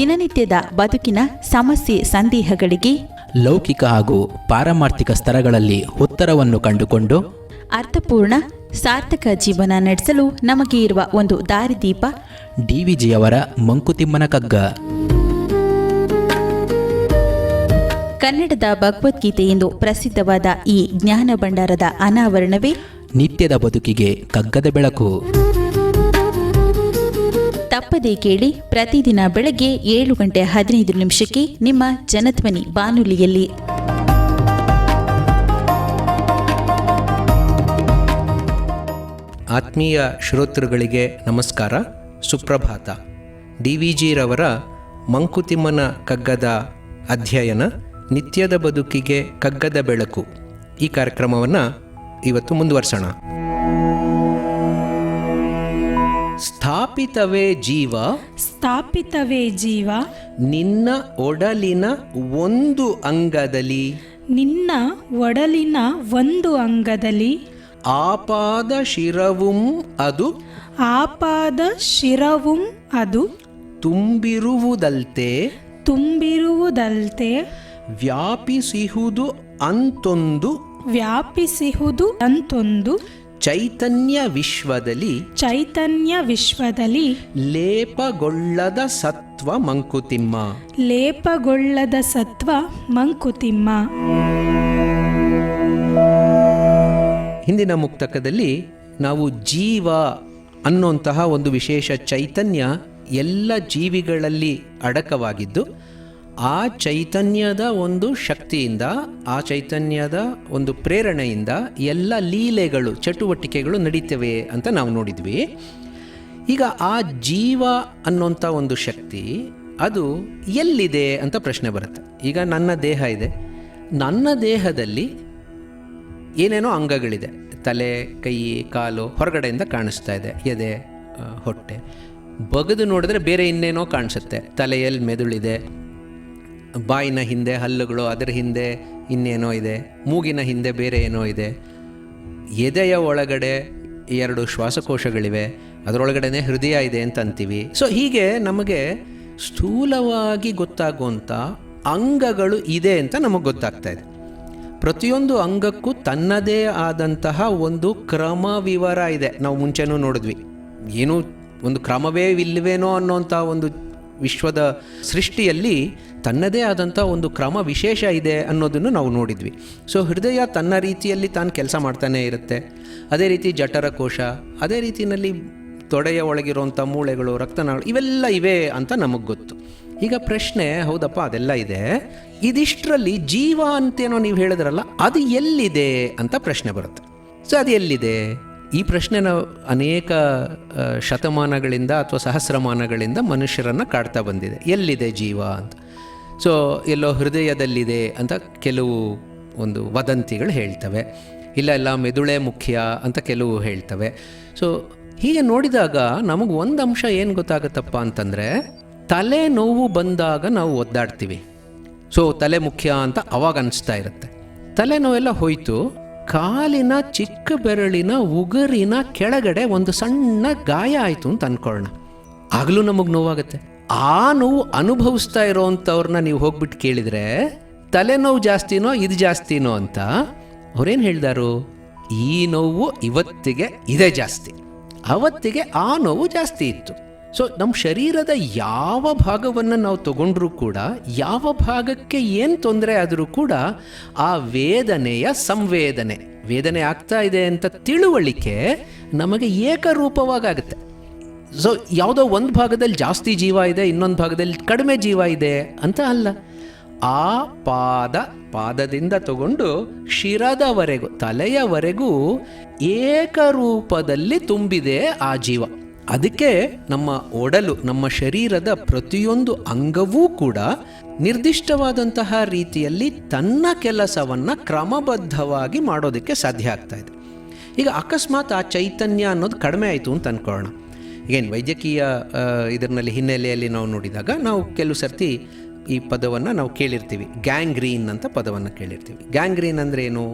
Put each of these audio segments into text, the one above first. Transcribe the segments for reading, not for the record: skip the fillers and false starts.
ದಿನನಿತ್ಯದ ಬದುಕಿನ ಸಮಸ್ಯೆ ಸಂದೇಹಗಳಿಗೆ ಲೌಕಿಕ ಹಾಗೂ ಪಾರಮಾರ್ಥಿಕ ಸ್ತರಗಳಲ್ಲಿ ಉತ್ತರವನ್ನು ಕಂಡುಕೊಂಡು ಅರ್ಥಪೂರ್ಣ ಸಾರ್ಥಕ ಜೀವನ ನಡೆಸಲು ನಮಗೆ ಇರುವ ಒಂದು ದಾರಿದೀಪ ಡಿವಿಜಿಯವರ ಮಂಕುತಿಮ್ಮನ ಕಗ್ಗ. ಕನ್ನಡದ ಭಗವದ್ಗೀತೆ ಎಂದು ಪ್ರಸಿದ್ಧವಾದ ಈ ಜ್ಞಾನ ಭಂಡಾರದ ಅನಾವರಣವೇ ನಿತ್ಯದ ಬದುಕಿಗೆ ಕಗ್ಗದ ಬೆಳಕು. ತಪ್ಪದೇ ಕೇಳಿ, ಪ್ರತಿದಿನ ಬೆಳಗ್ಗೆ 7:15 ನಿಮ್ಮ ಜನಧ್ವನಿ ಬಾನುಲಿಯಲ್ಲಿ. ಆತ್ಮೀಯ ಶ್ರೋತೃಗಳಿಗೆ ನಮಸ್ಕಾರ, ಸುಪ್ರಭಾತ. ಡಿವಿಜಿರವರ ಮಂಕುತಿಮ್ಮನ ಕಗ್ಗದ ಅಧ್ಯಯನ ನಿತ್ಯದ ಬದುಕಿಗೆ ಕಗ್ಗದ ಬೆಳಕು, ಈ ಕಾರ್ಯಕ್ರಮವನ್ನು ಇವತ್ತು ಮುಂದುವರ್ಸೋಣ. ಸ್ಥಾಪಿತವೇ ಜೀವ ನಿನ್ನ ಒಡಲಿನ ಒಂದು ಅಂಗದಲ್ಲಿ ಆಪಾದ ಶಿರವುಂ ಅದು ತುಂಬಿರುವುದಲ್ತೆ ವ್ಯಾಪಿಸಿಹುದು ಅಂತೊಂದು ಚೈತನ್ಯ ವಿಶ್ವದಲ್ಲಿ ಲೇಪಗೊಳ್ಳದ ಸತ್ವ ಮಂಕುತಿಮ್ಮ. ಹಿಂದಿನ ಮುಕ್ತಕದಲ್ಲಿ ನಾವು ಜೀವ ಅನ್ನುವಂತಹ ಒಂದು ವಿಶೇಷ ಚೈತನ್ಯ ಎಲ್ಲ ಜೀವಿಗಳಲ್ಲಿ ಅಡಕವಾಗಿದ್ದು, ಆ ಚೈತನ್ಯದ ಒಂದು ಶಕ್ತಿಯಿಂದ, ಆ ಚೈತನ್ಯದ ಒಂದು ಪ್ರೇರಣೆಯಿಂದ ಎಲ್ಲ ಲೀಲೆಗಳು, ಚಟುವಟಿಕೆಗಳು ನಡೀತವೆ ಅಂತ ನಾವು ನೋಡಿದ್ವಿ. ಈಗ ಆ ಜೀವ ಅನ್ನೋಂಥ ಒಂದು ಶಕ್ತಿ ಅದು ಎಲ್ಲಿದೆ ಅಂತ ಪ್ರಶ್ನೆ ಬರುತ್ತೆ. ಈಗ ನನ್ನ ದೇಹ ಇದೆ, ನನ್ನ ದೇಹದಲ್ಲಿ ಏನೇನೋ ಅಂಗಗಳಿದೆ. ತಲೆ, ಕೈ, ಕಾಲು ಹೊರಗಡೆಯಿಂದ ಕಾಣಿಸ್ತಾ ಇದೆ, ಎದೆ, ಹೊಟ್ಟೆ. ಬಗೆದು ನೋಡಿದ್ರೆ ಬೇರೆ ಇನ್ನೇನೋ ಕಾಣಿಸುತ್ತೆ. ತಲೆಯಲ್ಲಿ ಮೆದುಳಿದೆ, ಬಾಯಿನ ಹಿಂದೆ ಹಲ್ಲುಗಳು, ಅದರ ಹಿಂದೆ ಇನ್ನೇನೋ ಇದೆ, ಮೂಗಿನ ಹಿಂದೆ ಬೇರೆ ಏನೋ ಇದೆ, ಎದೆಯ ಒಳಗಡೆ 2 ಶ್ವಾಸಕೋಶಗಳಿವೆ, ಅದರೊಳಗಡೆ ಹೃದಯ ಇದೆ ಅಂತ ಅಂತೀವಿ. ಸೊ ಹೀಗೆ ನಮಗೆ ಸ್ಥೂಲವಾಗಿ ಗೊತ್ತಾಗುವಂಥ ಅಂಗಗಳು ಇದೆ ಅಂತ ನಮಗೆ ಗೊತ್ತಾಗ್ತಾ ಇದೆ. ಪ್ರತಿಯೊಂದು ಅಂಗಕ್ಕೂ ತನ್ನದೇ ಆದಂತಹ ಒಂದು ಕ್ರಮ ವಿವರ ಇದೆ. ನಾವು ಮುಂಚೆನೂ ನೋಡಿದ್ವಿ, ಏನೂ ಒಂದು ಕ್ರಮವೇ ಇಲ್ಲವೇನೋ ಅನ್ನೋಂಥ ಒಂದು ವಿಶ್ವದ ಸೃಷ್ಟಿಯಲ್ಲಿ ತನ್ನದೇ ಆದಂಥ ಒಂದು ಕ್ರಮ ವಿಶೇಷ ಇದೆ ಅನ್ನೋದನ್ನು ನಾವು ನೋಡಿದ್ವಿ. ಸೊ ಹೃದಯ ತನ್ನ ರೀತಿಯಲ್ಲಿ ತಾನು ಕೆಲಸ ಮಾಡ್ತಾನೆ ಇರುತ್ತೆ. ಅದೇ ರೀತಿ ಜಠರಕೋಶ, ಅದೇ ರೀತಿಯಲ್ಲಿ ತೊಡೆಯ ಒಳಗಿರುವಂಥ ಮೂಳೆಗಳು, ರಕ್ತನಾಳಗಳು, ಇವೆಲ್ಲ ಇವೆ ಅಂತ ನಮಗೆ ಗೊತ್ತು. ಈಗ ಪ್ರಶ್ನೆ, ಹೌದಪ್ಪ ಅದೆಲ್ಲ ಇದೆ, ಇದಿಷ್ಟರಲ್ಲಿ ಜೀವ ಅಂತೇನೋ ನೀವು ಹೇಳಿದ್ರಲ್ಲ, ಅದು ಎಲ್ಲಿದೆ ಅಂತ ಪ್ರಶ್ನೆ ಬರುತ್ತೆ. ಸೊ ಅದು ಎಲ್ಲಿದೆ? ಈ ಪ್ರಶ್ನೆನ ಅನೇಕ ಶತಮಾನಗಳಿಂದ ಅಥವಾ ಸಹಸ್ರಮಾನಗಳಿಂದ ಮನುಷ್ಯರನ್ನು ಕಾಡ್ತಾ ಬಂದಿದೆ. ಎಲ್ಲಿದೆ ಜೀವ ಅಂತ. ಸೊ ಎಲ್ಲೋ ಹೃದಯದಲ್ಲಿದೆ ಅಂತ ಕೆಲವು ಒಂದು ವದಂತಿಗಳು ಹೇಳ್ತವೆ, ಇಲ್ಲ ಮೆದುಳೇ ಮುಖ್ಯ ಅಂತ ಕೆಲವು ಹೇಳ್ತವೆ. ಸೊ ಹೀಗೆ ನೋಡಿದಾಗ ನಮಗೆ ಒಂದು ಅಂಶ ಏನು ಗೊತ್ತಾಗುತ್ತಪ್ಪ ಅಂತಂದರೆ, ತಲೆ ನೋವು ಬಂದಾಗ ನಾವು ಒದ್ದಾಡ್ತೀವಿ. ಸೊ ತಲೆ ಮುಖ್ಯ ಅಂತ ಅವಾಗ ಅನಿಸ್ತಾ ಇರುತ್ತೆ. ತಲೆನೋವೆಲ್ಲ ಹೋಯ್ತು, ಕಾಲಿನ ಚಿಕ್ಕ ಬೆರಳಿನ ಉಗುರಿನ ಕೆಳಗಡೆ ಒಂದು ಸಣ್ಣ ಗಾಯ ಆಯಿತು ಅಂತ ಅಂದ್ಕೊಳ್ಳೋಣ, ಆಗಲೂ ನಮಗೆ ನೋವಾಗುತ್ತೆ. ಆ ನೋವು ಅನುಭವಿಸ್ತಾ ಇರೋವಂಥವ್ರನ್ನ ನೀವು ಹೋಗ್ಬಿಟ್ಟು ಕೇಳಿದರೆ ತಲೆನೋವು ಜಾಸ್ತಿನೋ ಇದು ಜಾಸ್ತಿನೋ ಅಂತ, ಅವ್ರೇನು ಹೇಳ್ದಾರು, ಈ ನೋವು ಇವತ್ತಿಗೆ ಇದೇ ಜಾಸ್ತಿ, ಅವತ್ತಿಗೆ ಆ ನೋವು ಜಾಸ್ತಿ ಇತ್ತು. ಸೊ ನಮ್ಮ ಶರೀರದ ಯಾವ ಭಾಗವನ್ನು ನಾವು ತಗೊಂಡ್ರೂ ಕೂಡ, ಯಾವ ಭಾಗಕ್ಕೆ ಏನು ತೊಂದರೆ ಆದರೂ ಕೂಡ ಆ ವೇದನೆಯ ವೇದನೆ ಆಗ್ತಾ ಇದೆ ಅಂತ ತಿಳುವಳಿಕೆ ನಮಗೆ ಏಕರೂಪವಾಗುತ್ತೆ. ಸೊ ಯಾವುದೋ ಒಂದು ಭಾಗದಲ್ಲಿ ಜಾಸ್ತಿ ಜೀವ ಇದೆ, ಇನ್ನೊಂದು ಭಾಗದಲ್ಲಿ ಕಡಿಮೆ ಜೀವ ಇದೆ ಅಂತ ಅಲ್ಲ. ಆ ಪಾದದಿಂದ ತಗೊಂಡು ಶಿರದವರೆಗೂ, ತಲೆಯವರೆಗೂ ಏಕರೂಪದಲ್ಲಿ ತುಂಬಿದೆ ಆ ಜೀವ. ಅದಕ್ಕೆ ನಮ್ಮ ಒಡಲು, ನಮ್ಮ ಶರೀರದ ಪ್ರತಿಯೊಂದು ಅಂಗವೂ ಕೂಡ ನಿರ್ದಿಷ್ಟವಾದಂತಹ ರೀತಿಯಲ್ಲಿ ತನ್ನ ಕೆಲಸವನ್ನು ಕ್ರಮಬದ್ಧವಾಗಿ ಮಾಡೋದಕ್ಕೆ ಸಾಧ್ಯ ಆಗ್ತಾ ಇದೆ. ಈಗ ಅಕಸ್ಮಾತ್ ಆ ಚೈತನ್ಯ ಅನ್ನೋದು ಕಡಿಮೆ ಆಯಿತು ಅಂತ ಅಂದ್ಕೊಳ್ಳೋಣ. ಏನು ವೈದ್ಯಕೀಯ ಇದರಲ್ಲಿ ಹಿನ್ನೆಲೆಯಲ್ಲಿ ನಾವು ನೋಡಿದಾಗ ನಾವು ಕೆಲವು ಸರ್ತಿ ಈ ಪದವನ್ನು ನಾವು ಕೇಳಿರ್ತೀವಿ, ಗ್ಯಾಂಗ್ರೀನ್ ಅಂತ ಪದವನ್ನು ಕೇಳಿರ್ತೀವಿ. ಗ್ಯಾಂಗ್ರೀನ್ ಅಂದರೆ ಏನು?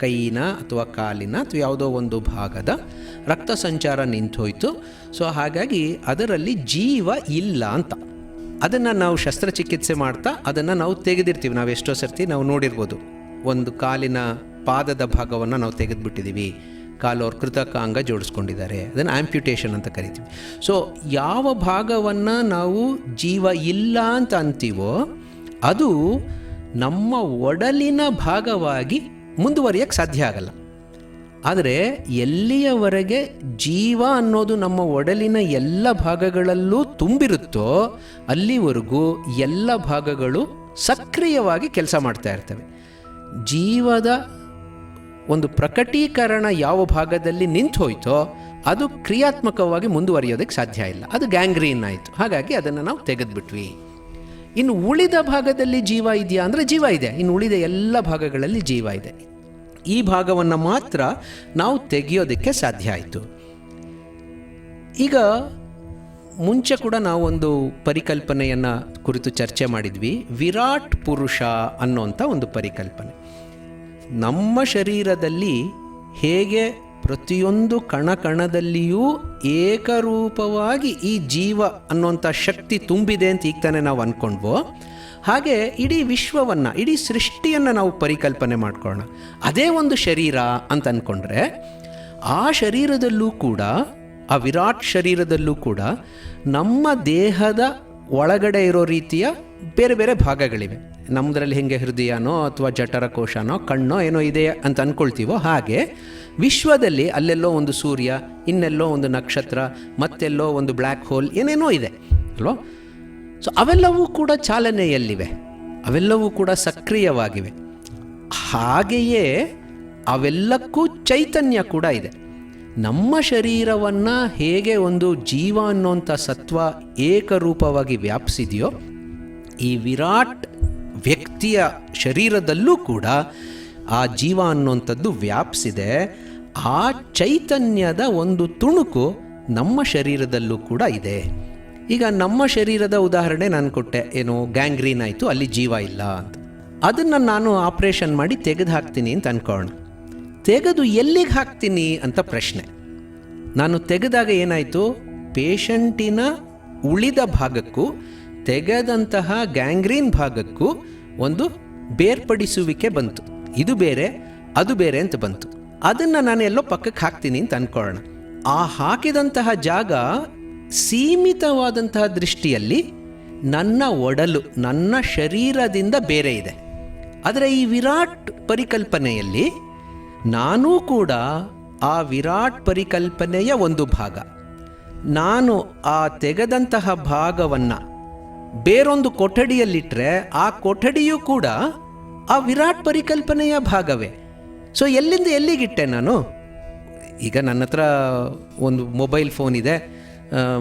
ಕೈಯಿನ ಅಥವಾ ಕಾಲಿನ ಅಥವಾ ಯಾವುದೋ ಒಂದು ಭಾಗದ ರಕ್ತ ಸಂಚಾರ ನಿಂತೋಯ್ತು. ಸೊ ಹಾಗಾಗಿ ಅದರಲ್ಲಿ ಜೀವ ಇಲ್ಲ ಅಂತ. ಅದನ್ನು ನಾವು ಶಸ್ತ್ರಚಿಕಿತ್ಸೆ ಮಾಡ್ತಾ ಅದನ್ನು ನಾವು ತೆಗೆದಿರ್ತೀವಿ. ನಾವು ಎಷ್ಟೋ ಸರ್ತಿ ನಾವು ನೋಡಿರ್ಬೋದು, ಒಂದು ಕಾಲಿನ ಪಾದದ ಭಾಗವನ್ನು ನಾವು ತೆಗೆದುಬಿಟ್ಟಿದ್ದೀವಿ, ಕಾಲು ಅವ್ರ ಕೃತಕ ಅಂಗ ಜೋಡಿಸ್ಕೊಂಡಿದ್ದಾರೆ, ಅದನ್ನು ಆಂಪ್ಯುಟೇಷನ್ ಅಂತ ಕರಿತೀವಿ. ಸೊ ಯಾವ ಭಾಗವನ್ನು ನಾವು ಜೀವ ಇಲ್ಲ ಅಂತ ಅಂತೀವೋ ಅದು ನಮ್ಮ ಒಡಲಿನ ಭಾಗವಾಗಿ ಮುಂದುವರಿಯೋಕ್ಕೆ ಸಾಧ್ಯ ಆಗಲ್ಲ. ಆದರೆ ಎಲ್ಲಿಯವರೆಗೆ ಜೀವ ಅನ್ನೋದು ನಮ್ಮ ಒಡಲಿನ ಎಲ್ಲ ಭಾಗಗಳಲ್ಲೂ ತುಂಬಿರುತ್ತೋ ಅಲ್ಲಿವರೆಗೂ ಎಲ್ಲ ಭಾಗಗಳು ಸಕ್ರಿಯವಾಗಿ ಕೆಲಸ ಮಾಡ್ತಾ ಇರ್ತವೆ. ಜೀವದ ಒಂದು ಪ್ರಕಟೀಕರಣ ಯಾವ ಭಾಗದಲ್ಲಿ ನಿಂತು ಹೋಯ್ತೋ ಅದು ಕ್ರಿಯಾತ್ಮಕವಾಗಿ ಮುಂದುವರಿಯೋದಕ್ಕೆ ಸಾಧ್ಯ ಇಲ್ಲ, ಅದು ಗ್ಯಾಂಗ್ರೀನ್ ಆಯಿತು. ಹಾಗಾಗಿ ಅದನ್ನು ನಾವು ತೆಗೆದುಬಿಟ್ವಿ. ಇನ್ನು ಉಳಿದ ಭಾಗದಲ್ಲಿ ಜೀವ ಇದೆಯಾ ಅಂದರೆ ಜೀವ ಇದೆ. ಇನ್ನು ಉಳಿದ ಎಲ್ಲ ಭಾಗಗಳಲ್ಲಿ ಜೀವ ಇದೆ. ಈ ಭಾಗವನ್ನು ಮಾತ್ರ ನಾವು ತೆಗೆಯೋದಕ್ಕೆ ಸಾಧ್ಯ ಆಯಿತು. ಈಗ ಮುಂಚೆ ಕೂಡ ನಾವು ಒಂದು ಪರಿಕಲ್ಪನೆಯನ್ನು ಕುರಿತು ಚರ್ಚೆ ಮಾಡಿದ್ವಿ, ವಿರಾಟ್ ಪುರುಷ ಅನ್ನೋಂಥ ಒಂದು ಪರಿಕಲ್ಪನೆ. ನಮ್ಮ ಶರೀರದಲ್ಲಿ ಹೇಗೆ ಪ್ರತಿಯೊಂದು ಕಣಕಣದಲ್ಲಿಯೂ ಏಕರೂಪವಾಗಿ ಈ ಜೀವ ಅನ್ನೋಂಥ ಶಕ್ತಿ ತುಂಬಿದೆ ಅಂತ ಈಗ ತಾನೇ ನಾವು ಅಂದ್ಕೊಂಡ್ವೋ, ಹಾಗೆ ಇಡೀ ವಿಶ್ವವನ್ನು, ಇಡೀ ಸೃಷ್ಟಿಯನ್ನು ನಾವು ಪರಿಕಲ್ಪನೆ ಮಾಡ್ಕೊಳ್ಳೋಣ. ಅದೇ ಒಂದು ಶರೀರ ಅಂತ ಅಂದ್ಕೊಂಡ್ರೆ ಆ ಶರೀರದಲ್ಲೂ ಕೂಡ, ಆ ವಿರಾಟ್ ಶರೀರದಲ್ಲೂ ಕೂಡ ನಮ್ಮ ದೇಹದ ಒಳಗಡೆ ಇರೋ ರೀತಿಯ ಬೇರೆ ಬೇರೆ ಭಾಗಗಳಿವೆ. ನಮ್ಮದ್ರಲ್ಲಿ ಹೆಂಗೆ ಹೃದಯನೋ ಅಥವಾ ಜಠರ ಕೋಶನೋ ಕಣ್ಣೋ ಏನೋ ಇದೆ ಅಂತ ಅಂದ್ಕೊಳ್ತೀವೋ, ಹಾಗೆ ವಿಶ್ವದಲ್ಲಿ ಅಲ್ಲೆಲ್ಲೋ ಒಂದು ಸೂರ್ಯ, ಇನ್ನೆಲ್ಲೋ ಒಂದು ನಕ್ಷತ್ರ, ಮತ್ತೆಲ್ಲೋ ಒಂದು ಬ್ಲ್ಯಾಕ್ ಹೋಲ್, ಏನೇನೋ ಇದೆ ಅಲ್ವಾ. ಸೊ ಅವೆಲ್ಲವೂ ಕೂಡ ಚಾಲನೆಯಲ್ಲಿವೆ, ಅವೆಲ್ಲವೂ ಕೂಡ ಸಕ್ರಿಯವಾಗಿವೆ. ಹಾಗೆಯೇ ಅವೆಲ್ಲಕ್ಕೂ ಚೈತನ್ಯ ಕೂಡ ಇದೆ. ನಮ್ಮ ಶರೀರವನ್ನು ಹೇಗೆ ಒಂದು ಜೀವ ಅನ್ನೋಂಥ ಸತ್ವ ಏಕರೂಪವಾಗಿ ವ್ಯಾಪಿಸಿದೆಯೋ, ಈ ವಿರಾಟ್ ವ್ಯಕ್ತಿಯ ಶರೀರದಲ್ಲೂ ಕೂಡ ಆ ಜೀವ ಅನ್ನೋಂಥದ್ದು ವ್ಯಾಪಿಸಿದೆ. ಆ ಚೈತನ್ಯದ ಒಂದು ತುಣುಕು ನಮ್ಮ ಶರೀರದಲ್ಲೂ ಕೂಡ ಇದೆ. ಈಗ ನಮ್ಮ ಶರೀರದ ಉದಾಹರಣೆ ನಾನು ಕೊಟ್ಟೆ, ಏನು ಗ್ಯಾಂಗ್ರೀನ್ ಆಯಿತು, ಅಲ್ಲಿ ಜೀವ ಇಲ್ಲ ಅಂತ. ಅದನ್ನು ನಾನು ಆಪ್ರೇಷನ್ ಮಾಡಿ ತೆಗೆದು ಹಾಕ್ತೀನಿ ಅಂತ ಅಂದ್ಕೊಳ್ಳೋಣ. ತೆಗೆದು ಎಲ್ಲಿಗೆ ಹಾಕ್ತೀನಿ ಅಂತ ಪ್ರಶ್ನೆ. ನಾನು ತೆಗೆದಾಗ ಏನಾಯಿತು, ಪೇಷಂಟಿನ ಉಳಿದ ಭಾಗಕ್ಕೂ ತೆಗೆದಂತಹ ಗ್ಯಾಂಗ್ರೀನ್ ಭಾಗಕ್ಕೂ ಒಂದು ಬೇರ್ಪಡಿಸುವಿಕೆ ಬಂತು. ಇದು ಬೇರೆ ಅದು ಬೇರೆ ಅಂತ ಬಂತು. ಅದನ್ನು ನಾನು ಎಲ್ಲೋ ಪಕ್ಕಕ್ಕೆ ಹಾಕ್ತೀನಿ ಅಂತ ಅಂದ್ಕೊಳ್ಳೋಣ. ಆ ಹಾಕಿದಂತಹ ಜಾಗ ಸೀಮಿತವಾದಂತಹ ದೃಷ್ಟಿಯಲ್ಲಿ ನನ್ನ ಒಡಲು, ನನ್ನ ಶರೀರದಿಂದ ಬೇರೆ ಇದೆ. ಆದರೆ ಈ ವಿರಾಟ್ ಪರಿಕಲ್ಪನೆಯಲ್ಲಿ ನಾನೂ ಕೂಡ ಆ ವಿರಾಟ್ ಪರಿಕಲ್ಪನೆಯ ಒಂದು ಭಾಗ. ನಾನು ಆ ತೆಗೆದಂತಹ ಭಾಗವನ್ನು ಬೇರೊಂದು ಕೊಠಡಿಯಲ್ಲಿಟ್ಟರೆ ಆ ಕೊಠಡಿಯೂ ಕೂಡ ಆ ವಿರಾಟ್ ಪರಿಕಲ್ಪನೆಯ ಭಾಗವೇ. ಸೊ ಎಲ್ಲಿಂದ ಎಲ್ಲಿಗಿಟ್ಟೆ ನಾನು? ಈಗ ನನ್ನ ಹತ್ರ ಒಂದು ಮೊಬೈಲ್ ಫೋನ್ ಇದೆ,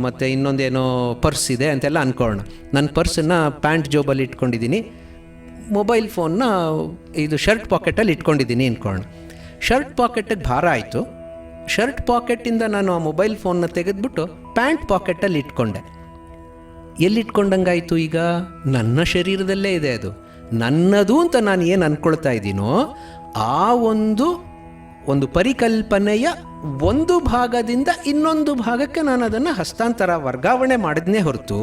ಮತ್ತು ಇನ್ನೊಂದೇನೋ ಪರ್ಸ್ ಇದೆ ಅಂತೆಲ್ಲ ಅಂದ್ಕೊಳ್ಳೋಣ. ನನ್ನ ಪರ್ಸನ್ನು ಪ್ಯಾಂಟ್ ಜೋಬಲ್ಲಿ ಇಟ್ಕೊಂಡಿದ್ದೀನಿ, ಮೊಬೈಲ್ ಫೋನ್ನ ಇದು ಶರ್ಟ್ ಪಾಕೆಟಲ್ಲಿ ಇಟ್ಕೊಂಡಿದ್ದೀನಿ ಅಂದ್ಕೊಳ್ಳೋಣ. ಶರ್ಟ್ ಪಾಕೆಟಿಗೆ ಭಾರ ಆಯಿತು. ಶರ್ಟ್ ಪಾಕೆಟಿಂದ ನಾನು ಆ ಮೊಬೈಲ್ ಫೋನ್ನ ತೆಗೆದುಬಿಟ್ಟು ಪ್ಯಾಂಟ್ ಪಾಕೆಟಲ್ಲಿ ಇಟ್ಕೊಂಡೆ. ಎಲ್ಲಿಟ್ಕೊಂಡಂಗಾಯಿತು? ಈಗ ನನ್ನ ಶರೀರದಲ್ಲೇ ಇದೆ, ಅದು ನನ್ನದು ಅಂತ ನಾನು ಏನು ಅಂದ್ಕೊಳ್ತಾ ಇದ್ದೀನೋ ಆ ಒಂದು ಪರಿಕಲ್ಪನೆಯ ಒಂದು ಭಾಗದಿಂದ ಇನ್ನೊಂದು ಭಾಗಕ್ಕೆ ನಾನು ಅದನ್ನು ಹಸ್ತಾಂತರ, ವರ್ಗಾವಣೆ ಮಾಡಿದ್ನೇ ಹೊರತು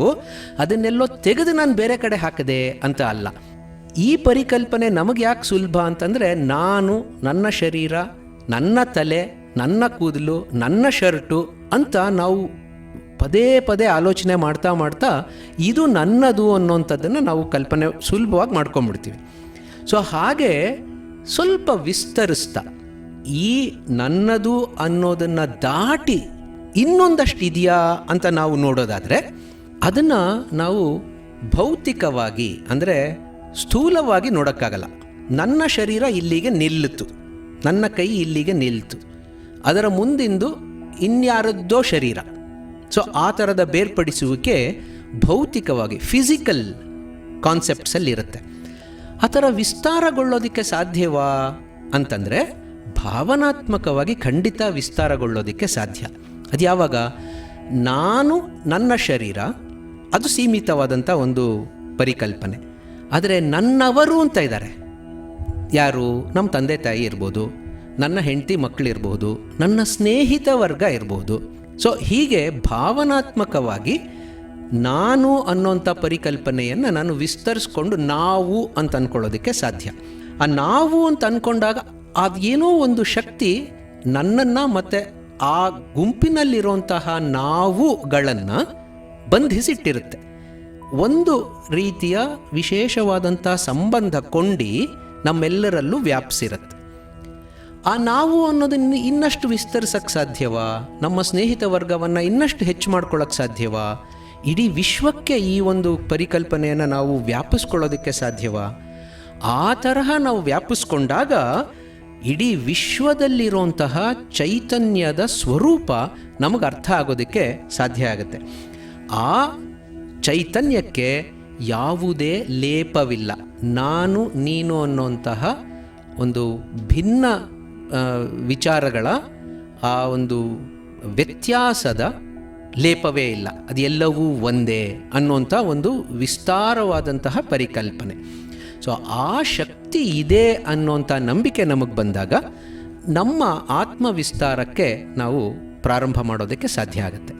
ಅದನ್ನೆಲ್ಲೋ ತೆಗೆದು ನಾನು ಬೇರೆ ಕಡೆ ಹಾಕಿದೆ ಅಂತ ಅಲ್ಲ. ಈ ಪರಿಕಲ್ಪನೆ ನಮಗೆ ಯಾಕೆ ಸುಲಭ ಅಂತಂದರೆ, ನಾನು, ನನ್ನ ಶರೀರ, ನನ್ನ ತಲೆ, ನನ್ನ ಕೂದಲು, ನನ್ನ ಶರ್ಟು ಅಂತ ನಾವು ಪದೇ ಪದೇ ಆಲೋಚನೆ ಮಾಡ್ತಾ ಮಾಡ್ತಾ ಇದು ನನ್ನದು ಅನ್ನೋಂಥದ್ದನ್ನು ನಾವು ಕಲ್ಪನೆ ಸುಲಭವಾಗಿ ಮಾಡ್ಕೊಂಬಿಡ್ತೀವಿ. ಸೊ ಹಾಗೆ ಸ್ವಲ್ಪ ವಿಸ್ತರಿಸ್ತಾ ಈ ನನ್ನದು ಅನ್ನೋದನ್ನು ದಾಟಿ ಇನ್ನೊಂದಷ್ಟು ಇದೆಯಾ ಅಂತ ನಾವು ನೋಡೋದಾದರೆ ಅದನ್ನು ನಾವು ಭೌತಿಕವಾಗಿ, ಅಂದರೆ ಸ್ಥೂಲವಾಗಿ ನೋಡೋಕ್ಕಾಗಲ್ಲ. ನನ್ನ ಶರೀರ ಇಲ್ಲಿಗೆ ನಿಲ್ಲಿತು, ನನ್ನ ಕೈ ಇಲ್ಲಿಗೆ ನಿಲ್ತು, ಅದರ ಮುಂದಿಂದು ಇನ್ಯಾರದ್ದೋ ಶರೀರ. ಸೊ ಆ ಥರದ ಬೇರ್ಪಡಿಸುವಿಕೆ ಭೌತಿಕವಾಗಿ, ಫಿಸಿಕಲ್ ಕಾನ್ಸೆಪ್ಟ್ಸಲ್ಲಿರುತ್ತೆ. ಆ ಥರ ವಿಸ್ತಾರಗೊಳ್ಳೋದಕ್ಕೆ ಸಾಧ್ಯವಾ ಅಂತಂದರೆ ಭಾವನಾತ್ಮಕವಾಗಿ ಖಂಡಿತ ವಿಸ್ತಾರಗೊಳ್ಳೋದಕ್ಕೆ ಸಾಧ್ಯ. ಅದು ಯಾವಾಗ? ನಾನು, ನನ್ನ ಶರೀರ ಅದು ಸೀಮಿತವಾದಂಥ ಒಂದು ಪರಿಕಲ್ಪನೆ. ಆದರೆ ನನ್ನವರು ಅಂತ ಇದ್ದಾರೆ. ಯಾರು? ನಮ್ಮ ತಂದೆ ತಾಯಿ ಇರ್ಬೋದು, ನನ್ನ ಹೆಂಡತಿ ಮಕ್ಕಳಿರ್ಬೋದು, ನನ್ನ ಸ್ನೇಹಿತ ವರ್ಗ ಇರ್ಬೋದು. ಸೊ ಹೀಗೆ ಭಾವನಾತ್ಮಕವಾಗಿ ನಾನು ಅನ್ನೋಂಥ ಪರಿಕಲ್ಪನೆಯನ್ನು ನಾನು ವಿಸ್ತರಿಸ್ಕೊಂಡು ನಾವು ಅಂತ ಅಂದ್ಕೊಳ್ಳೋದಕ್ಕೆ ಸಾಧ್ಯ. ಆ ನಾವು ಅಂತ ಅಂದ್ಕೊಂಡಾಗ ಅದೇನೋ ಒಂದು ಶಕ್ತಿ ನನ್ನನ್ನು ಮತ್ತು ಆ ಗುಂಪಿನಲ್ಲಿರುವಂತಹ ನಾವುಗಳನ್ನು ಬಂಧಿಸಿಟ್ಟಿರುತ್ತೆ. ಒಂದು ರೀತಿಯ ವಿಶೇಷವಾದಂಥ ಸಂಬಂಧ ಕೊಂಡಿ ನಮ್ಮೆಲ್ಲರಲ್ಲೂ ವ್ಯಾಪಿಸಿರುತ್ತೆ. ಆ ನಾವು ಅನ್ನೋದನ್ನು ಇನ್ನಷ್ಟು ವಿಸ್ತರಿಸಕ್ಕೆ ಸಾಧ್ಯವಾ? ನಮ್ಮ ಸ್ನೇಹಿತ ವರ್ಗವನ್ನು ಇನ್ನಷ್ಟು ಹೆಚ್ಚು ಮಾಡ್ಕೊಳ್ಳೋಕ್ಕೆ ಸಾಧ್ಯವಾ? ಇಡೀ ವಿಶ್ವಕ್ಕೆ ಈ ಒಂದು ಪರಿಕಲ್ಪನೆಯನ್ನು ನಾವು ವ್ಯಾಪಿಸ್ಕೊಳ್ಳೋದಕ್ಕೆ ಸಾಧ್ಯವಾ? ಆ ತರಹ ನಾವು ವ್ಯಾಪಿಸ್ಕೊಂಡಾಗ ಇಡೀ ವಿಶ್ವದಲ್ಲಿರುವಂತಹ ಚೈತನ್ಯದ ಸ್ವರೂಪ ನಮಗೆ ಅರ್ಥ ಆಗೋದಕ್ಕೆ ಸಾಧ್ಯ ಆಗುತ್ತೆ. ಆ ಚೈತನ್ಯಕ್ಕೆ ಯಾವುದೇ ಲೇಪವಿಲ್ಲ. ನಾನು ನೀನು ಅನ್ನುವಂತಹ ಒಂದು ಭಿನ್ನ ವಿಚಾರಗಳ ಆ ಒಂದು ವ್ಯತ್ಯಾಸದ ಲೇಪವೇ ಇಲ್ಲ. ಅದೆಲ್ಲವೂ ಒಂದೇ ಅನ್ನುವಂಥ ಒಂದು ವಿಸ್ತಾರವಾದಂತಹ ಪರಿಕಲ್ಪನೆ. ಸೊ ಆ ಶಕ್ತಿ ಇದೆ ಅನ್ನುವಂಥ ನಂಬಿಕೆ ನಮಗೆ ಬಂದಾಗ ನಮ್ಮ ಆತ್ಮವಿಸ್ತಾರಕ್ಕೆ ನಾವು ಪ್ರಾರಂಭ ಮಾಡೋದಕ್ಕೆ ಸಾಧ್ಯ ಆಗುತ್ತೆ.